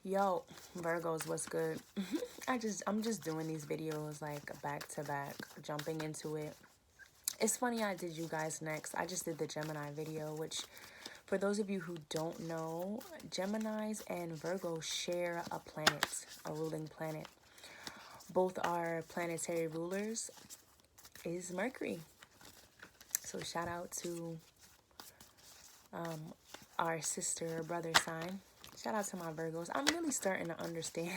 Yo, Virgos, what's good? I'm just doing these videos like back to back, jumping into it. It's funny I did you guys next. I just did the Gemini video, which for those of you who don't know, Geminis and Virgos share a planet, a ruling planet. Both our planetary rulers is Mercury. So shout out to our sister or brother sign. Shout out to my Virgos. I'm really starting to understand.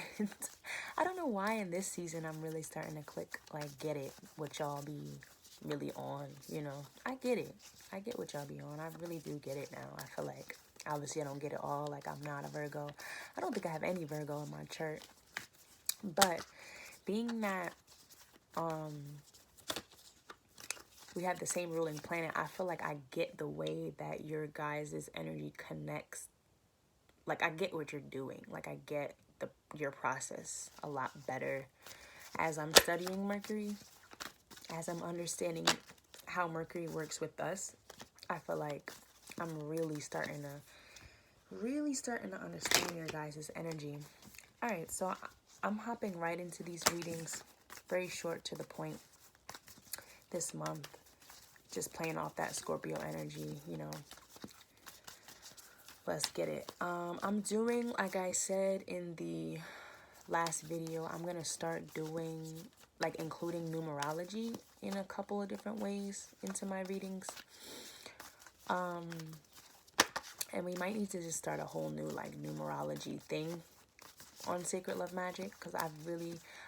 I don't know why in this season I'm really starting to click, like, get it, what y'all be really on, you know. I get it. I get what y'all be on. I really do get it now. I feel like, obviously I don't get it all. Like, I'm not a Virgo. I don't think I have any Virgo in my chart. But being that we have the same ruling planet, I feel like I get the way that your guys' energy connects. Like, I get what you're doing. Like, I get your process a lot better as I'm studying Mercury, as I'm understanding how Mercury works with us. I feel like I'm really starting to understand your guys' energy. All right, so I'm hopping right into these readings, very short to the point this month, just playing off that Scorpio energy, you know. Let's get it. I'm doing, like I said in the last video, I'm going to start doing, like, including numerology in a couple of different ways into my readings. And we might need to just start a whole new, like, numerology thing on Sacred Love Magic, because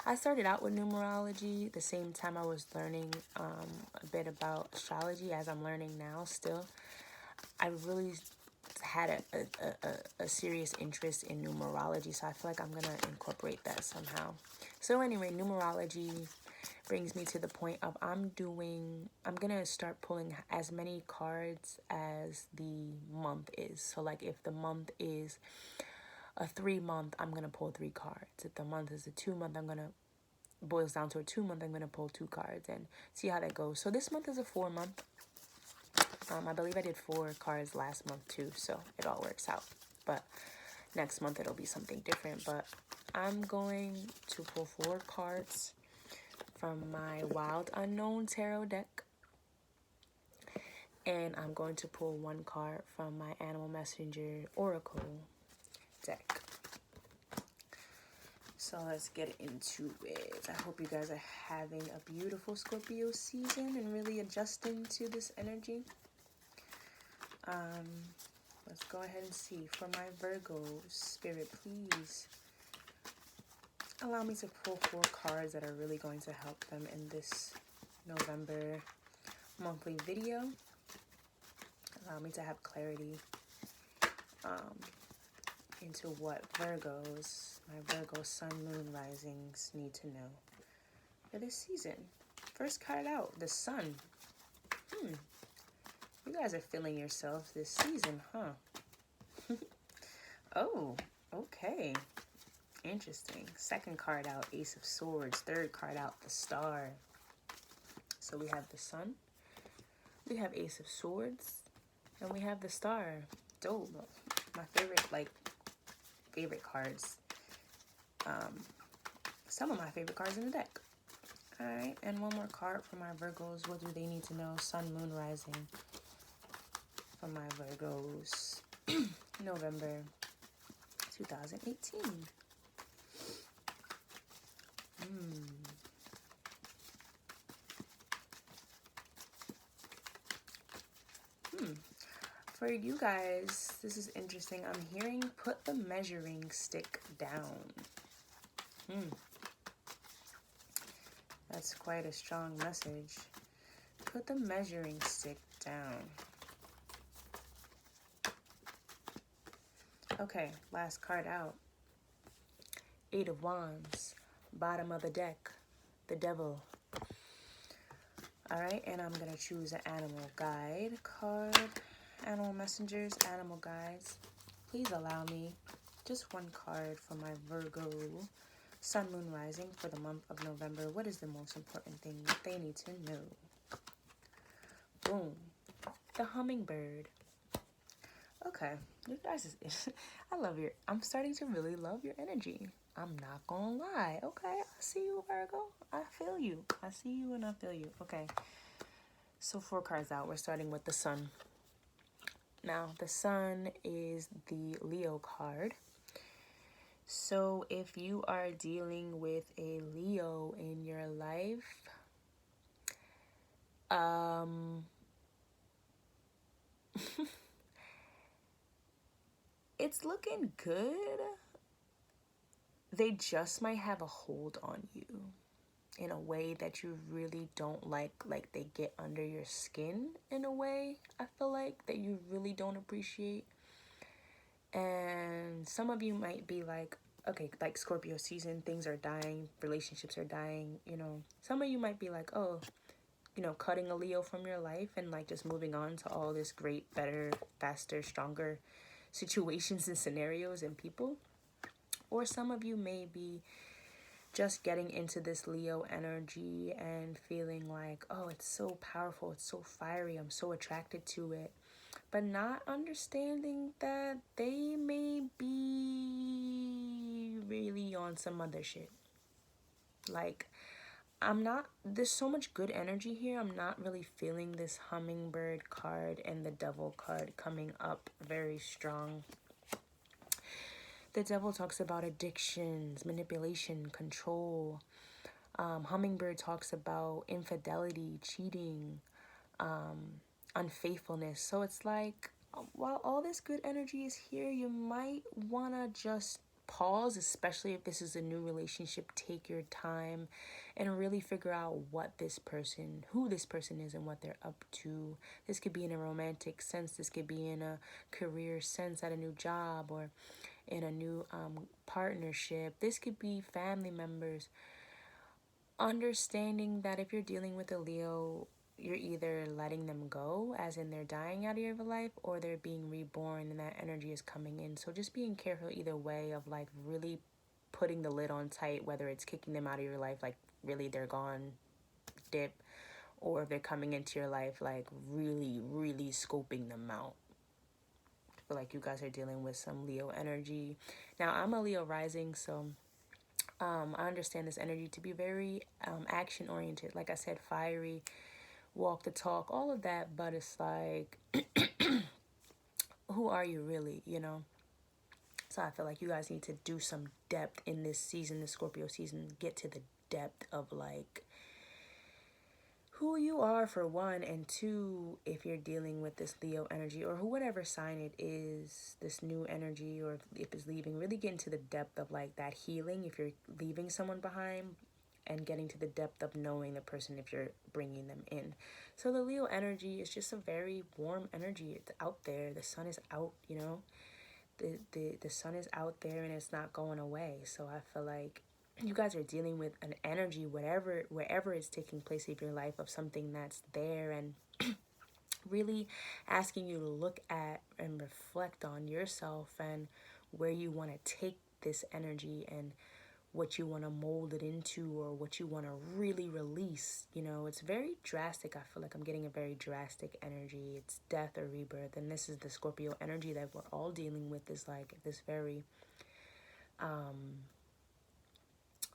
I started out with numerology the same time I was learning a bit about astrology, as I'm learning now still. I really had a serious interest in numerology, so I feel like I'm gonna incorporate that somehow. So anyway, numerology brings me to the point of I'm gonna start pulling as many cards as the month is. So like if the month is a 3-month, I'm gonna pull 3 cards. If the month is a 2-month, boils down to a 2-month, I'm gonna pull 2 cards and see how that goes. So this month is a 4-month. I believe I did 4 cards last month too, so it all works out. But next month it'll be something different. But I'm going to pull 4 cards from my Wild Unknown Tarot deck. And I'm going to pull 1 card from my Animal Messenger Oracle deck. So let's get into it. I hope you guys are having a beautiful Scorpio season and really adjusting to this energy. Let's go ahead and see. For my Virgos, Spirit, please allow me to pull 4 cards that are really going to help them in this November monthly video. Allow me to have clarity into what Virgos, my Virgo sun, moon, risings need to know for this season. First card out, the Sun. You guys are feeling yourself this season, huh? Oh, okay. Interesting. Second card out, Ace of Swords. Third card out, the Star. So we have the Sun, we have Ace of Swords, and we have the Star. Dope. My favorite cards. Some of my favorite cards in the deck. Alright, and one more card for my Virgos. What do they need to know? Sun, moon, rising. For my Virgos, November 2018. For you guys, this is interesting. I'm hearing put the measuring stick down. That's quite a strong message. Put the measuring stick down. Okay, last card out. 8 of Wands, bottom of the deck, the Devil. Alright, and I'm going to choose an animal guide card. Animal messengers, animal guides. Please allow me just 1 card for my Virgo sun, moon, rising for the month of November. What is the most important thing that they need to know? Boom. The hummingbird. Okay, you guys is I love your I'm starting to really love your energy. I'm not gonna lie. Okay, I see you, Virgo. I feel you. I see you and I feel you. Okay. So 4 cards out. We're starting with the sun. Now, the sun is the Leo card. So if you are dealing with a Leo in your life, it's looking good. They just might have a hold on you in a way that you really don't like. Like they get under your skin in a way, I feel like, that you really don't appreciate. And some of you might be like, okay, like Scorpio season, things are dying, relationships are dying, you know. Some of you might be like, oh, you know, cutting a Leo from your life and like just moving on to all this great, better, faster, stronger situations and scenarios and people. Or some of you may be just getting into this Leo energy and feeling like, oh, it's so powerful, it's so fiery, I'm so attracted to it, but not understanding that they may be really on some other shit. Like, there's so much good energy here. I'm not really feeling this hummingbird card and the devil card coming up very strong. The devil talks about addictions, manipulation, control. Hummingbird talks about infidelity, cheating, unfaithfulness. So it's like, while all this good energy is here, you might want to just pause, especially if this is a new relationship. Take your time and really figure out who this person is and what they're up to. This could be in a romantic sense. This could be in a career sense at a new job or in a new partnership. This could be family members. Understanding that if you're dealing with a Leo, you're either letting them go, as in they're dying out of your life, or they're being reborn and that energy is coming in. So just being careful either way of like really putting the lid on tight, whether it's kicking them out of your life, like really they're gone, dip, or if they're coming into your life, like really, really scoping them out. I feel like you guys are dealing with some Leo energy. Now, I'm a Leo rising, so I understand this energy to be very action oriented. Like I said, fiery, walk the talk, all of that. But it's like, who are you really, you know? So I feel like you guys need to do some depth in this season, the Scorpio season. Get to the depth of like who you are, for one, and two, if you're dealing with this Leo energy or whatever sign it is, this new energy, or if it's leaving, really get into the depth of like that healing if you're leaving someone behind, and getting to the depth of knowing the person if you're bringing them in. So the Leo energy is just a very warm energy. It's out there. The sun is out, you know. The sun is out there and it's not going away. So I feel like you guys are dealing with an energy, wherever it's taking place in your life, of something that's there, and really asking you to look at and reflect on yourself and where you want to take this energy and what you want to mold it into, or what you want to really release. You know, it's very drastic. I feel like I'm getting a very drastic energy. It's death or rebirth, and this is the Scorpio energy that we're all dealing with, is like this very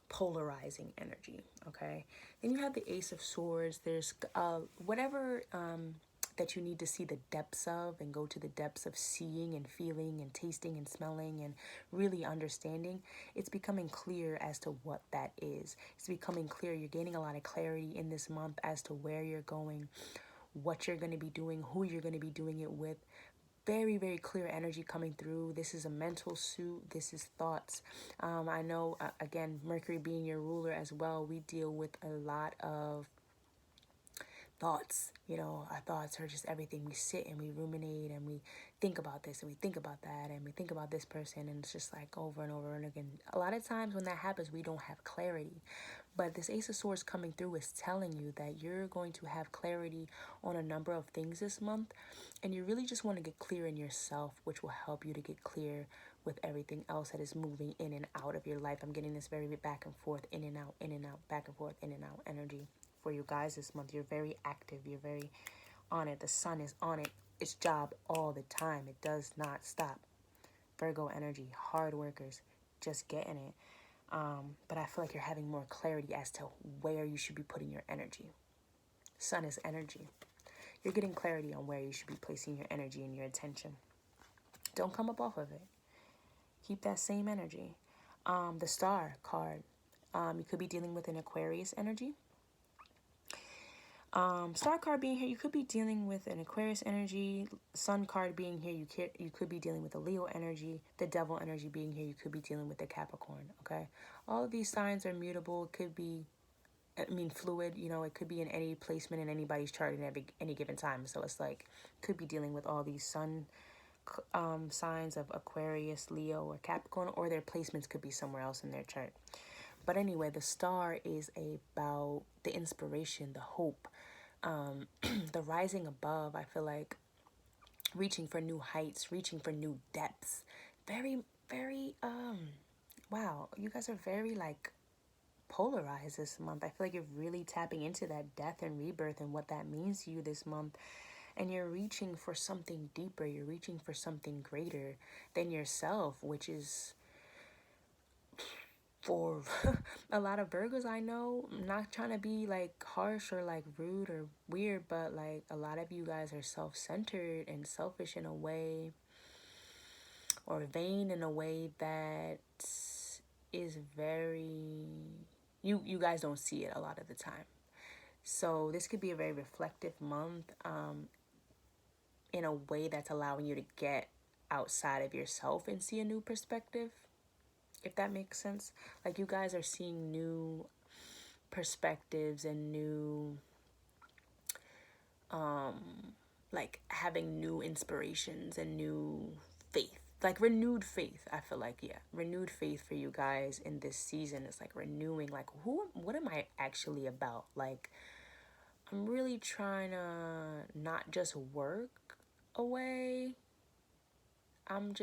polarizing energy. Okay, then you have the Ace of Swords. There's whatever that you need to see the depths of, and go to the depths of seeing and feeling and tasting and smelling and really understanding. It's becoming clear as to what that is. It's becoming clear. You're gaining a lot of clarity in this month as to where you're going, what you're going to be doing, who you're going to be doing it with. Very, very clear energy coming through. This is a mental suit. This is thoughts. I know, again, Mercury being your ruler as well, we deal with a lot of thoughts. You know, our thoughts are just everything. We sit and we ruminate and we think about this and we think about that and we think about this person, and it's just like over and over and again. A lot of times when that happens, we don't have clarity. But this Ace of Swords coming through is telling you that you're going to have clarity on a number of things this month, and you really just want to get clear in yourself, which will help you to get clear with everything else that is moving in and out of your life. I'm getting this very back and forth, in and out, back and forth, in and out energy for you guys this month. You're very active. You're very on it. The sun is on it its job all the time. It does not stop. Virgo energy, hard workers, just getting it. But I feel like you're having more clarity as to where you should be putting your energy. Sun is energy. You're getting clarity on where you should be placing your energy and your attention. Don't come up off of it. Keep that same energy. The star card. You could be dealing with an Aquarius energy. Star card being here, you could be dealing with an Aquarius energy. Sun card being here, you could be dealing with a Leo energy. The Devil energy being here, you could be dealing with a Capricorn. Okay, all of these signs are mutable. It could be, fluid. It could be in any placement in anybody's chart at any given time. So it's like could be dealing with all these sun signs of Aquarius, Leo, or Capricorn, or their placements could be somewhere else in their chart. But anyway, the star is about the inspiration, the hope, the rising above. I feel like reaching for new heights, reaching for new depths. Very, very, wow, you guys are very like polarized this month. I feel like you're really tapping into that death and rebirth and what that means to you this month. And you're reaching for something deeper. You're reaching for something greater than yourself, which is for a lot of Virgos I know. I'm not trying to be like harsh or like rude or weird, but like a lot of you guys are self-centered and selfish in a way, or vain in a way that is very, you guys don't see it a lot of the time. So this could be a very reflective month, in a way that's allowing you to get outside of yourself and see a new perspective, if that makes sense. Like you guys are seeing new perspectives and new, like having new inspirations and new faith, like renewed faith. I feel like, yeah, renewed faith for you guys in this season. It's like renewing, like, what am I actually about? Like, I'm really trying to not just work away. I'm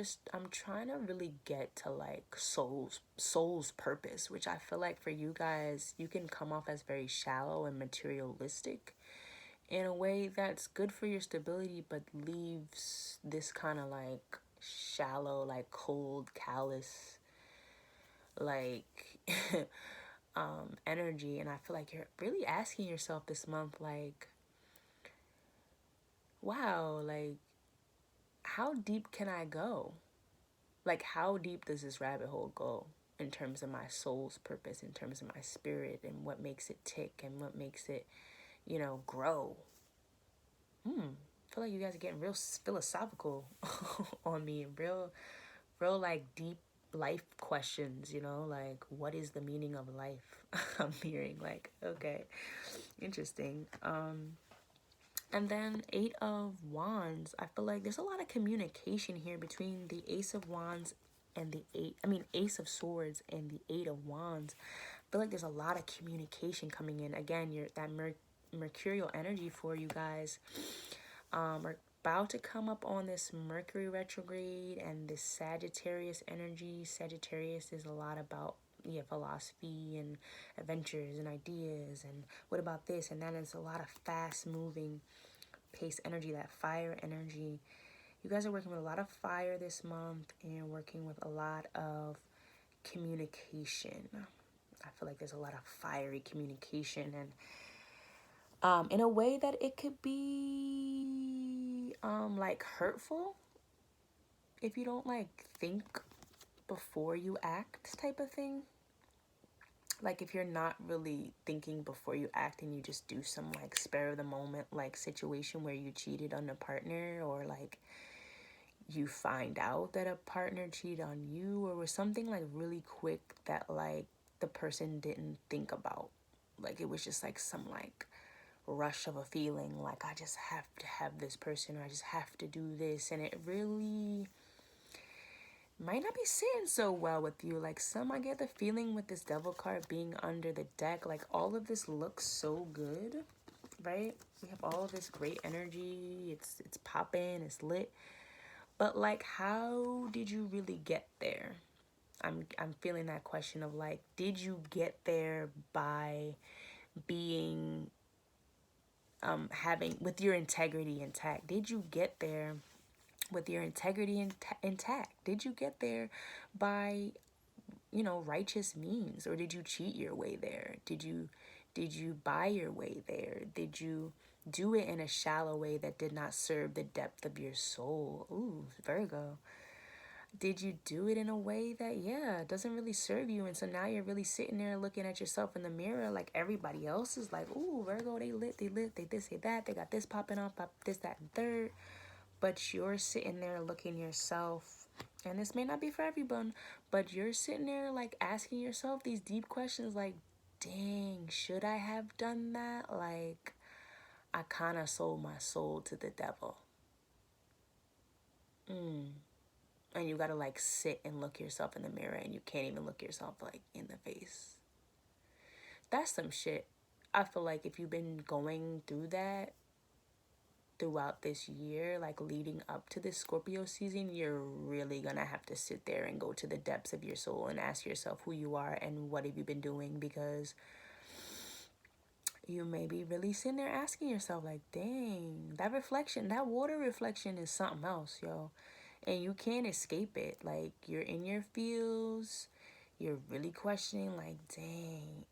trying to really get to like soul's purpose, which I feel like for you guys, you can come off as very shallow and materialistic in a way that's good for your stability, but leaves this kind of like shallow, like cold, callous, like energy. And I feel like you're really asking yourself this month, like, wow, like, how deep can I go? Like, how deep does this rabbit hole go in terms of my soul's purpose, in terms of my spirit, and what makes it tick and what makes it, grow? I feel like you guys are getting real philosophical on me, real like deep life questions, like what is the meaning of life? I'm hearing like, okay, interesting. And then Eight of Wands. I feel like there's a lot of communication here between the Ace of Wands and the Ace of Swords and the Eight of Wands. I feel like there's a lot of communication coming in. Again, you're that mercurial energy for you guys. Are about to come up on this Mercury retrograde and this Sagittarius energy. Sagittarius is a lot about philosophy and adventures and ideas and what about this and that. It's a lot of fast moving pace energy, that fire energy. You guys are working with a lot of fire this month and working with a lot of communication. I feel like there's a lot of fiery communication, and in a way that it could be like hurtful if you don't like think before you act type of thing. Like if you're not really thinking before you act and you just do some like spur of the moment like situation where you cheated on a partner, or like you find out that a partner cheated on you, or was something like really quick that like the person didn't think about. Like it was just like some like rush of a feeling, like I just have to have this person, or I just have to do this, and it really might not be sitting so well with you. Like I get the feeling with this devil card being under the deck, like all of this looks so good, right? We have all of this great energy. It's popping, it's lit. But like, how did you really get there? I'm feeling that question of like, did you get there by being having with your integrity intact? Did you get there with your integrity intact? Did you get there by, righteous means, or did you cheat your way there? Did you buy your way there? Did you do it in a shallow way that did not serve the depth of your soul? Ooh, Virgo. Did you do it in a way that, yeah, doesn't really serve you? And so now you're really sitting there looking at yourself in the mirror like everybody else is like, ooh, Virgo, they lit, they this, they that, they got this popping off, pop this, that, and third. But you're sitting there looking yourself, and this may not be for everyone, but you're sitting there like asking yourself these deep questions like, dang, should I have done that? Like, I kind of sold my soul to the devil. And you gotta like sit and look yourself in the mirror, and you can't even look yourself like in the face. That's some shit. I feel like if you've been going through that throughout this year, like leading up to this Scorpio season, you're really gonna have to sit there and go to the depths of your soul and ask yourself who you are and what have you been doing, because you may be really sitting there asking yourself like, dang, that reflection, that water reflection is something else, yo. And you can't escape it. Like, you're in your feels, you're really questioning like, dang,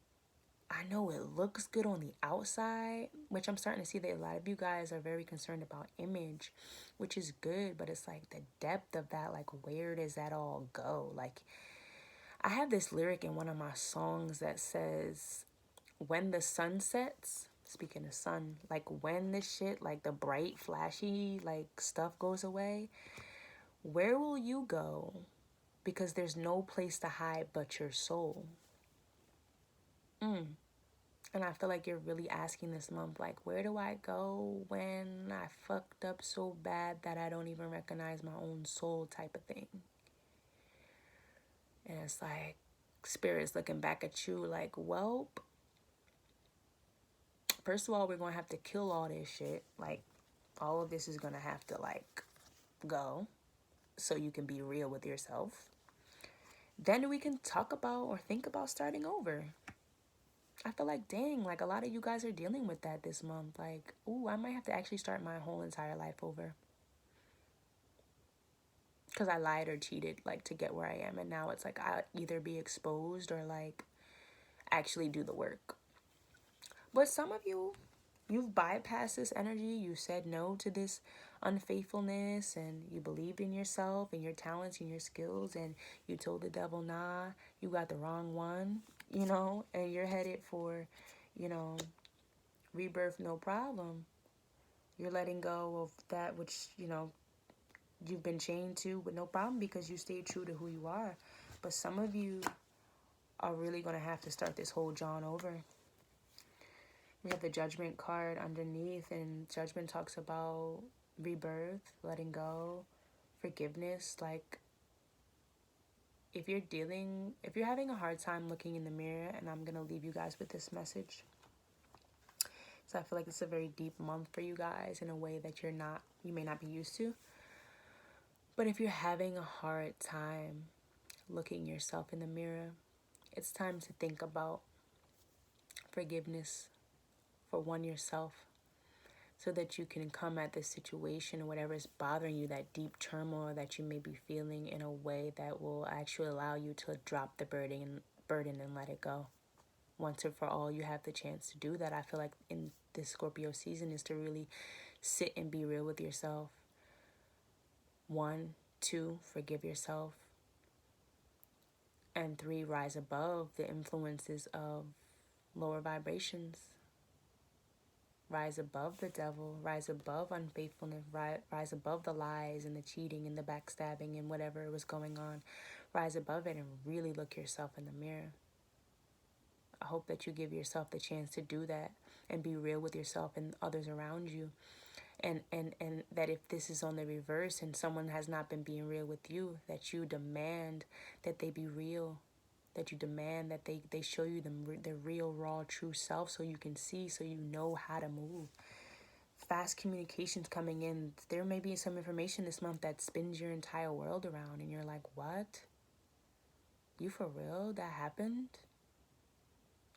I know it looks good on the outside, which I'm starting to see that a lot of you guys are very concerned about image, which is good, but it's like the depth of that, like, where does that all go? Like, I have this lyric in one of my songs that says, when the sun sets, speaking of sun, like when the shit, like the bright, flashy, like stuff goes away, where will you go? Because there's no place to hide but your soul. And I feel like you're really asking this month, like, where do I go when I fucked up so bad that I don't even recognize my own soul, type of thing. And it's like, Spirit's looking back at you like, well, first of all, we're going to have to kill all this shit. Like, all of this is going to have to, like, go so you can be real with yourself. Then we can talk about or think about starting over. I feel like, dang, like a lot of you guys are dealing with that this month. Like, ooh, I might have to actually start my whole entire life over. Because I lied or cheated, like, to get where I am. And now it's like I either be exposed or, like, actually do the work. But some of you, you've bypassed this energy. You said no to this unfaithfulness, and you believed in yourself and your talents and your skills, and you told the devil, nah, you got the wrong one, and you're headed for, you know, rebirth, no problem. You're letting go of that which, you've been chained to with no problem because you stayed true to who you are. But some of you are really going to have to start this whole John over. We have the Judgment card underneath, and Judgment talks about rebirth, letting go, forgiveness. Like, if you're having a hard time looking in the mirror, and I'm going to leave you guys with this message. So I feel like it's a very deep month for you guys in a way that you may not be used to. But if you're having a hard time looking yourself in the mirror, it's time to think about forgiveness for yourself, so that you can come at this situation or whatever is bothering you, that deep turmoil that you may be feeling, in a way that will actually allow you to drop the burden and let it go. Once and for all, you have the chance to do that. I feel like in this Scorpio season is to really sit and be real with yourself. 1, 2, forgive yourself. And 3, rise above the influences of lower vibrations. Rise above the devil, rise above unfaithfulness, rise above the lies and the cheating and the backstabbing and whatever was going on. Rise above it and really look yourself in the mirror. I hope that you give yourself the chance to do that and be real with yourself and others around you. And that if this is on the reverse and someone has not been being real with you, that you demand that they be real. That you demand that they show you the real, raw, true self, so you can see, so you know how to move. Fast communications coming in. There may be some information this month that spins your entire world around, and you're like, what? You for real? That happened?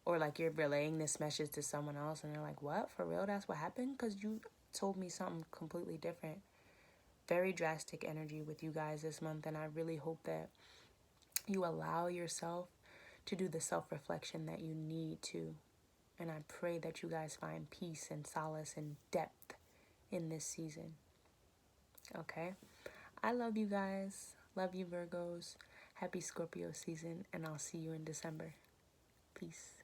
Or like you're relaying this message to someone else and they're like, what? For real? That's what happened? Because you told me something completely different. Very drastic energy with you guys this month. And I really hope that you allow yourself to do the self-reflection that you need to. And I pray that you guys find peace and solace and depth in this season. Okay? I love you guys. Love you, Virgos. Happy Scorpio season. And I'll see you in December. Peace.